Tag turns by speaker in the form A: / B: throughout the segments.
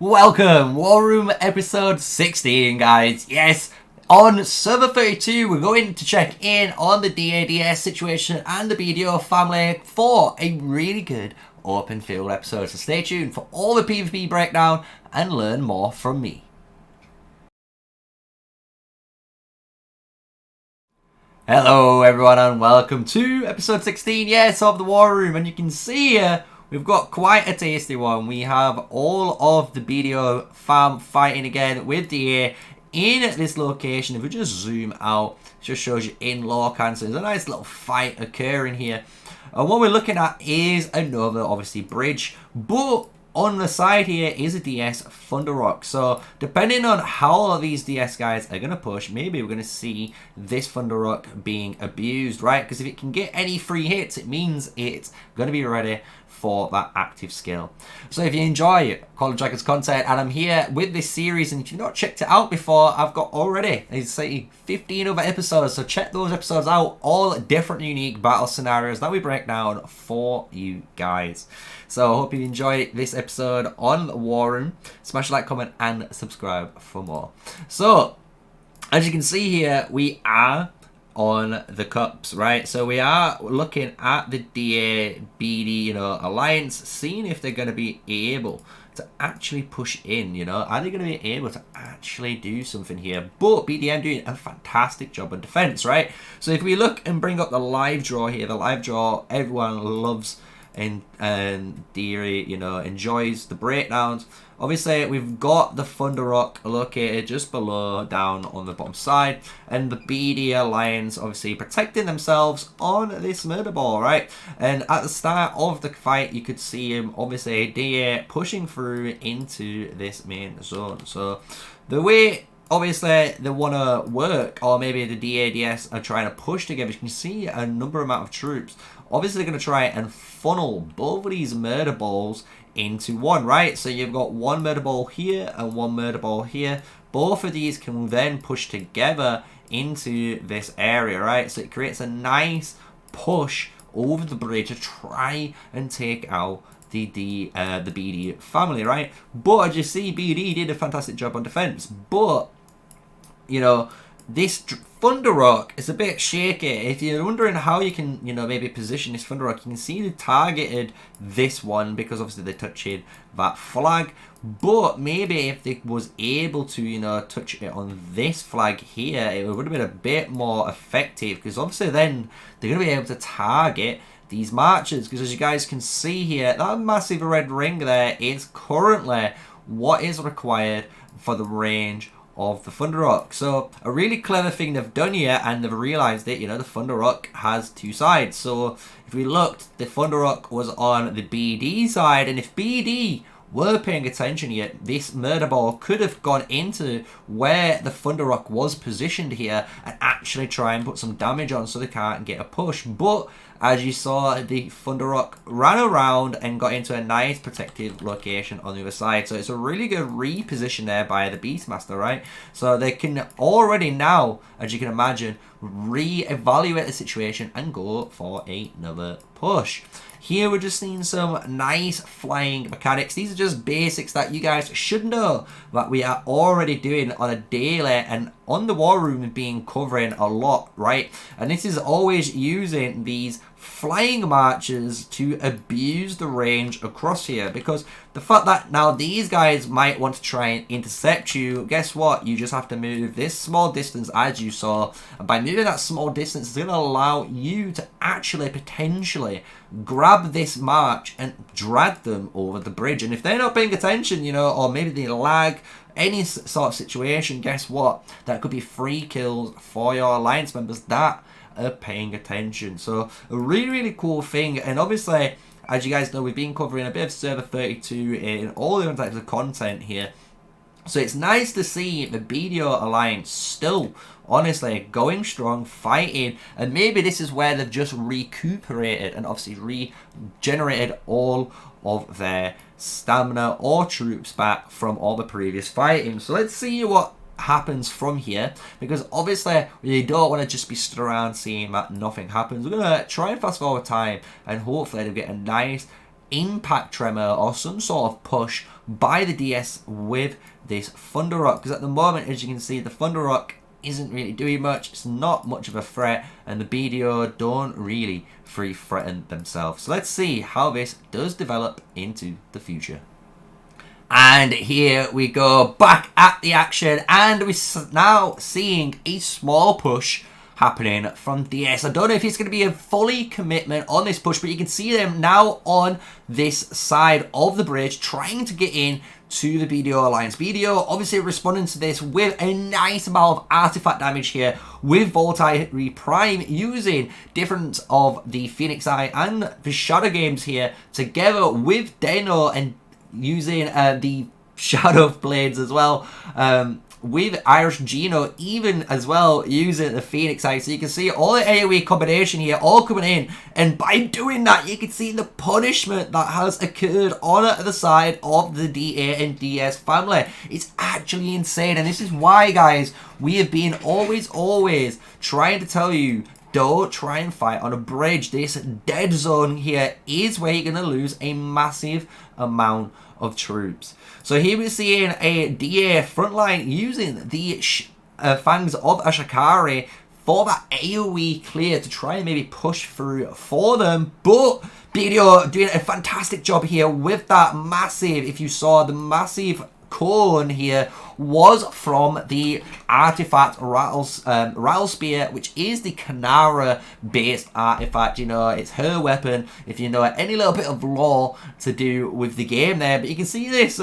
A: Welcome, War Room episode 16, guys. Yes, on server 32, we're going to check in on the DADS situation and the BDO family for a really good open field episode. So stay tuned for all the PvP breakdown and learn more from me. Hello, everyone, and welcome to episode 16, yes, of the War Room. And you can see here, we've got quite a tasty one. We have all of the BDO fam fighting again with DA in this location. If we just zoom out, it just shows you in Lorcan. So there's a nice little fight occurring here. And what we're looking at is another, obviously, bridge. But on the side here is a DS Thunder Rock. So depending on how these DS guys are going to push, maybe we're going to see this Thunder Rock being abused, right? Because if it can get any free hits, it means it's going to be ready for that active skill. So if you enjoy Call of Dragons content, and I'm here with this series, and if you've not checked it out before, I've got already, it's like 15 other episodes, so check those episodes out. All different unique battle scenarios that we break down for you guys. So I hope you enjoy this episode on War Room. Smash like, comment, and subscribe for more. So as you can see here, we are on the cups, right? So we are looking at the DA BD, alliance, seeing if they're going to be able to actually push in, are they going to be able to actually do something here? But BDM doing a fantastic job on defense, right? So if we look and bring up the live draw here, the live draw everyone loves and Deary, enjoys the breakdowns. Obviously, we've got the Thunder Rock located just below, down on the bottom side, and the BD Alliance obviously protecting themselves on this Murderball, right? And at the start of the fight, you could see him, obviously, DA pushing through into this main zone. So the way, obviously, they want to work, or maybe the DADS are trying to push together, you can see a number amount of troops. Obviously, they're going to try and funnel both of these murder balls into one, right? So you've got one murder ball here and one murder ball here. Both of these can then push together into this area, right? So it creates a nice push over the bridge to try and take out the BD family, right? But as you see, BD did a fantastic job on defense. But, this Thunder Rock is a bit shaky. If you're wondering how you can, maybe position this Thunder Rock, you can see they targeted this one because obviously they're touching that flag. But maybe if they was able to, touch it on this flag here, it would have been a bit more effective, because obviously then they're going to be able to target these marchers. Because as you guys can see here, that massive red ring there is currently what is required for the range of the Thunder Rock. So a really clever thing they've done here, and they've realized it, the Thunder Rock has two sides. So if we looked, the Thunder Rock was on the BD side, and if BD were paying attention here, this murder ball could have gone into where the Thunder Rock was positioned here and actually try and put some damage on so they can't get a push. But as you saw, the Thunder Rock ran around and got into a nice protective location on the other side. So it's a really good reposition there by the Beastmaster, right? So they can already now, as you can imagine, re-evaluate the situation and go for another push. Here we're just seeing some nice flying mechanics. These are just basics that you guys should know that we are already doing on a daily, and on the War Room being covering a lot, right? And this is always using these flying marchers to abuse the range across here, because the fact that now these guys might want to try and intercept you, guess what? You just have to move this small distance, as you saw, and by moving that small distance, it's going to allow you to actually potentially grab this march and drag them over the bridge. And if they're not paying attention, or maybe they lag, any sort of situation, guess what? That could be free kills for your alliance members that are paying attention. So a really, really cool thing. And obviously, as you guys know, we've been covering a bit of server 32 in all different types of content here. So it's nice to see the BDO Alliance still, honestly, going strong, fighting. And maybe this is where they've just recuperated and obviously regenerated all of their stamina or troops back from all the previous fighting. So let's see what happens from here, because obviously we don't want to just be stood around seeing that nothing happens. We're going to try and fast forward time, and hopefully they'll get a nice impact tremor or some sort of push by the DS with this Thunder Rock, because at the moment, as you can see, the Thunder Rock isn't really doing much. It's not much of a threat, and the BDO don't really free threaten themselves. So let's see how this does develop into the future. And here we go back at the action, and we're now seeing a small push happening from DS. I don't know if it's going to be a fully commitment on this push, but you can see them now on this side of the bridge trying to get in to the BDO Alliance. BDO obviously responding to this with a nice amount of artifact damage here with Voltaic Prime, using different of the Phoenix Eye and the Shadow Games here together with Deno, and using the Shadow Blades as well, with Irish Gino even as well, using the Phoenix Eye. So you can see all the AoE combination here all coming in, and by doing that you can see the punishment that has occurred on the side of the DA and DS family. It's actually insane, and this is why, guys, we have been always trying to tell you, don't try and fight on a bridge. This dead zone here is where you're going to lose a massive amount of troops. So here we're seeing a DA frontline using the Fangs of Ashikari for that AoE clear to try and maybe push through for them. But BDO doing a fantastic job here with that massive, if you saw the massive cone here, was from the artifact Rattle Spear, which is the Kanara based artifact. You know, it's her weapon, if you know any little bit of lore to do with the game there. But you can see this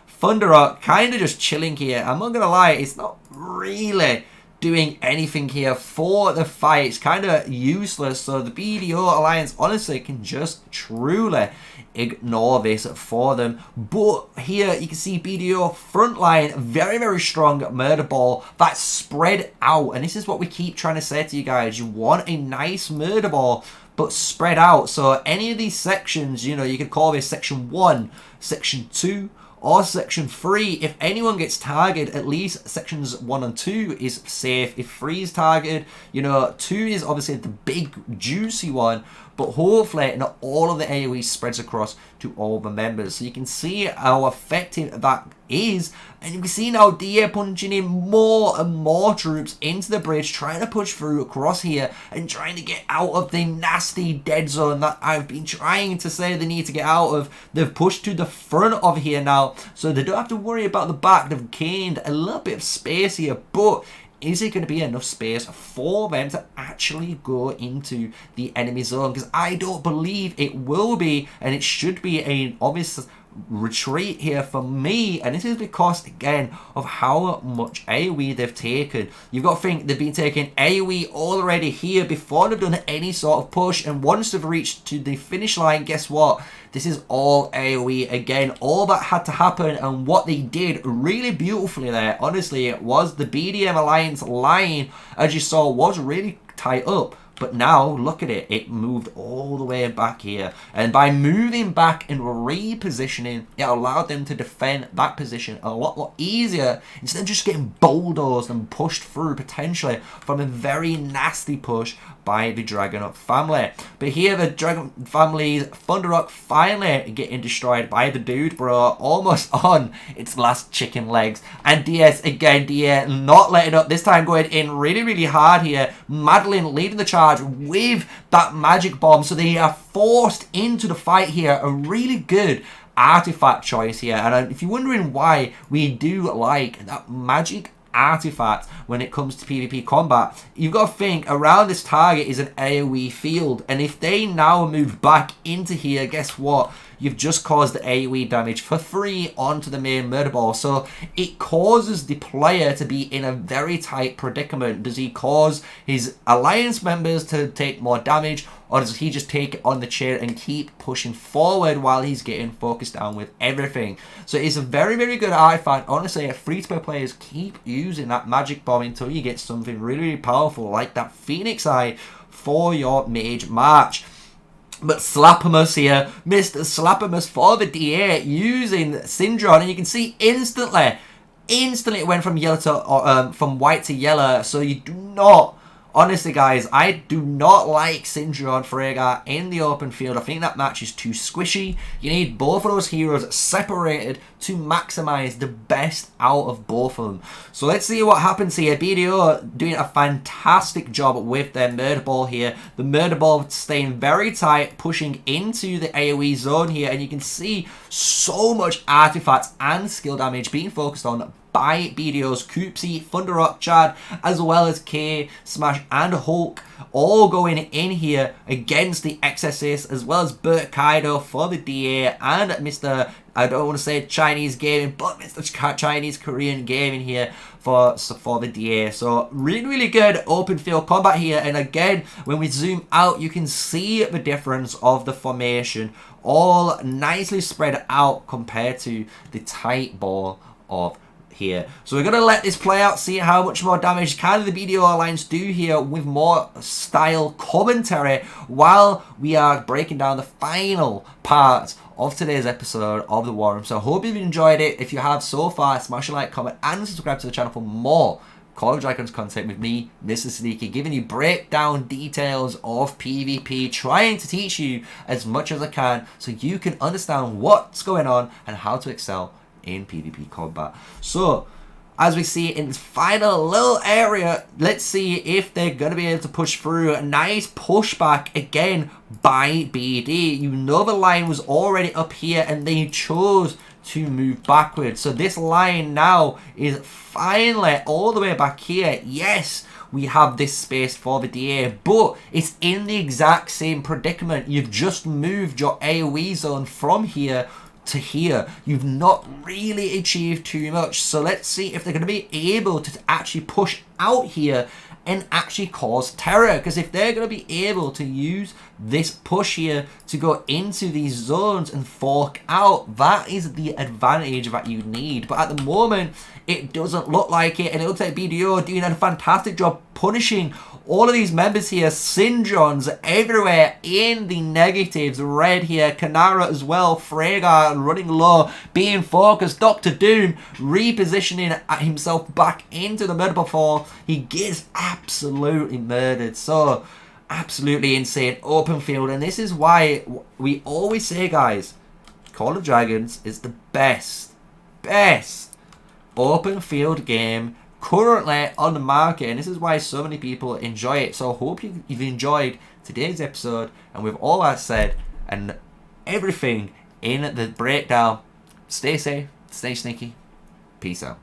A: Thunder Rock kind of just chilling here. I'm not gonna lie, it's not really doing anything here for the fight. It's kind of useless, so the BDO Alliance honestly can just truly ignore this for them. But here you can see BDO frontline, very strong murder ball that's spread out, and this is what we keep trying to say to you guys. You want a nice murder ball but spread out, so any of these sections, you know, you could call this section 1, section 2, or section 3. If anyone gets targeted, at least sections 1 and 2 is safe. If 3 is targeted, you know, 2 is obviously the big juicy one, but hopefully not all of the AoE spreads across to all the members. So you can see how effective that is, and you can see now DA punching in more and more troops into the bridge, trying to push through across here and trying to get out of the nasty dead zone that I've been trying to say they need to get out of. They've pushed to the front of here now, so they don't have to worry about the back. They've gained a little bit of space here, but is it going to be enough space for them to actually go into the enemy zone? Because I don't believe it will be, and it should be an obvious retreat here for me, and this is because, again, of how much AoE they've taken. You've got to think they've been taking AoE already here before they've done any sort of push, and once they've reached to the finish line, guess what? This is all AoE again. All that had to happen, and what they did really beautifully there, honestly, it was the BDM Alliance line, as you saw, was really tight up. But now, look at it, it moved all the way back here. And by moving back and repositioning, it allowed them to defend that position a lot easier, instead of just getting bulldozed and pushed through, potentially, from a very nasty push by the Dragon family. But here, the Dragon family's Thunder Rock finally getting destroyed by the dude, bro, almost on its last chicken legs. And DS, again, DS not letting up, this time going in really hard here. Madeline leading the charge with that magic bomb, so they are forced into the fight here. A really good artifact choice here, and if you're wondering why we do like that magic artifact when it comes to PvP combat, you've got to think around this target is an AoE field, and if they now move back into here, guess what? You've just caused the AoE damage for free onto the main murder ball. So it causes the player to be in a very tight predicament. Does he cause his alliance members to take more damage, or does he just take it on the chin and keep pushing forward while he's getting focused down with everything? So it's a very good artifact. Honestly, free-to-play players keep using that magic bomb until you get something really powerful like that Phoenix Eye for your mage march. But Slapamus here, Mr. Slapamus for the DA using Syndrion, and you can see instantly it went from yellow to from white to yellow. So you do not Honestly, guys, I do not like Syndrion Freygar in the open field. I think that match is too squishy. You need both of those heroes separated to maximize the best out of both of them. So let's see what happens here. BDO doing a fantastic job with their Murder Ball here. The Murder Ball staying very tight, pushing into the AoE zone here. And you can see so much artifacts and skill damage being focused on by BDO's Koopsie, Thunderrock, Chad, as well as K, Smash, and Hulk, all going in here against the XSS, as well as Bert Kaido for the DA, and Mr. I don't want to say Chinese Gaming, but Mr. Chinese Korean Gaming here for the DA. So really good open field combat here, and again, when we zoom out, you can see the difference of the formation, all nicely spread out compared to the tight ball of here. So we're going to let this play out, see how much more damage can the BDO Alliance do here with more style commentary while we are breaking down the final part of today's episode of the War Room. So I hope you've enjoyed it. If you have so far, smash a like, comment, and subscribe to the channel for more Call of Dragons content with me, MrSneakyy, giving you breakdown details of PvP, trying to teach you as much as I can so you can understand what's going on and how to excel in PvP combat. So as we see in this final little area, let's see if they're going to be able to push through. A nice pushback again by BD. You know the line was already up here and they chose to move backwards. So this line now is finally all the way back here. Yes, we have this space for the DA, but it's in the exact same predicament. You've just moved your AoE zone from here to here. You've not really achieved too much. So let's see if they're going to be able to actually push out here and actually cause terror. Because if they're going to be able to use this push here to go into these zones and fork out, that is the advantage that you need. But at the moment, it doesn't look like it. And it looks like BDO doing a fantastic job punishing all of these members here. Syndrons everywhere in the negatives. Red here. Kanara as well. Freygar running low. Being focused. Dr. Doom repositioning himself back into the murder ball. He gets absolutely murdered. So, absolutely insane open field. And this is why we always say, guys, Call of Dragons is the best open field game currently on the market, and this is why so many people enjoy it. So I hope you've enjoyed today's episode, and with all that said and everything in the breakdown, stay safe, stay sneaky, peace out.